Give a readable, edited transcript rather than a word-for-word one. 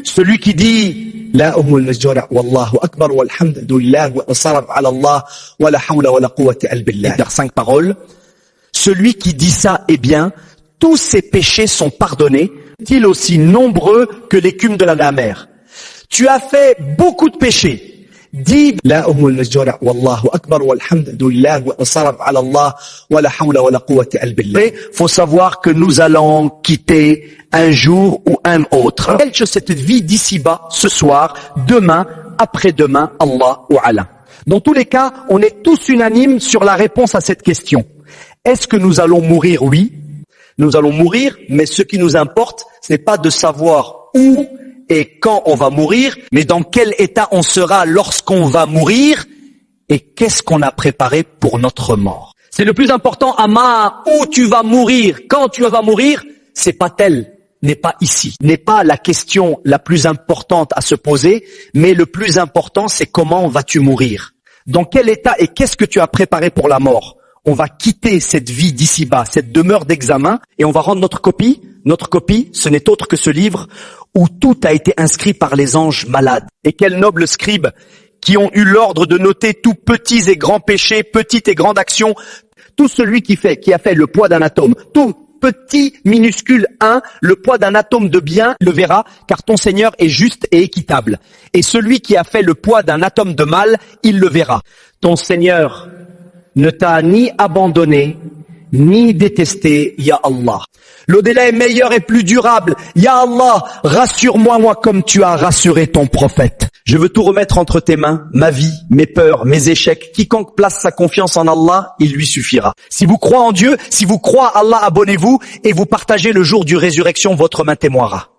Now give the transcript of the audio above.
Celui qui dit La umul najjara wallahu akbar walhamdulillah wa asarab ala Allah wa la hawla wa la quwwata illa billah. Dans 5 paroles. Celui qui dit ça, eh bien, tous ses péchés sont pardonnés, ils aussi nombreux que l'écume de la mer. Tu as fait beaucoup de péchés. Dis La umul najjara wallahu akbar walhamdulillah wa asarab ala Allah wa la hawla wa la quwwata illa billah. Faut savoir que nous allons quitter un jour ou un autre. Quelque cette vie d'ici-bas, ce soir, demain, après-demain, Allah ou Allah. Dans tous les cas, on est tous unanimes sur la réponse à cette question. Est-ce que nous allons mourir? Oui. Nous allons mourir, mais ce qui nous importe, ce n'est pas de savoir où et quand on va mourir, mais dans quel état on sera lorsqu'on va mourir et qu'est-ce qu'on a préparé pour notre mort. C'est le plus important, Amma, où tu vas mourir, quand tu vas mourir, c'est pas tel, n'est pas ici, n'est pas la question la plus importante à se poser, mais le plus important, c'est comment vas-tu mourir. Dans quel état et qu'est-ce que tu as préparé pour la mort. On va quitter cette vie d'ici-bas, cette demeure d'examen, et on va rendre notre copie. Notre copie, ce n'est autre que ce livre où tout a été inscrit par les anges malades. Et quels nobles scribes qui ont eu l'ordre de noter tous petits et grands péchés, petites et grandes actions. Tout celui qui a fait le poids d'un atome, tout petit, minuscule 1, le poids d'un atome de bien, le verra, car ton Seigneur est juste et équitable. Et celui qui a fait le poids d'un atome de mal, il le verra. Ton Seigneur ne t'a ni abandonné, ni détesté, Ya Allah. L'au-delà est meilleur et plus durable. Ya Allah, rassure-moi, moi, comme tu as rassuré ton prophète. Je veux tout remettre entre tes mains, ma vie, mes peurs, mes échecs. Quiconque place sa confiance en Allah, il lui suffira. Si vous croyez en Dieu, si vous croyez à Allah, abonnez-vous et vous partagez le jour du résurrection, votre main témoignera.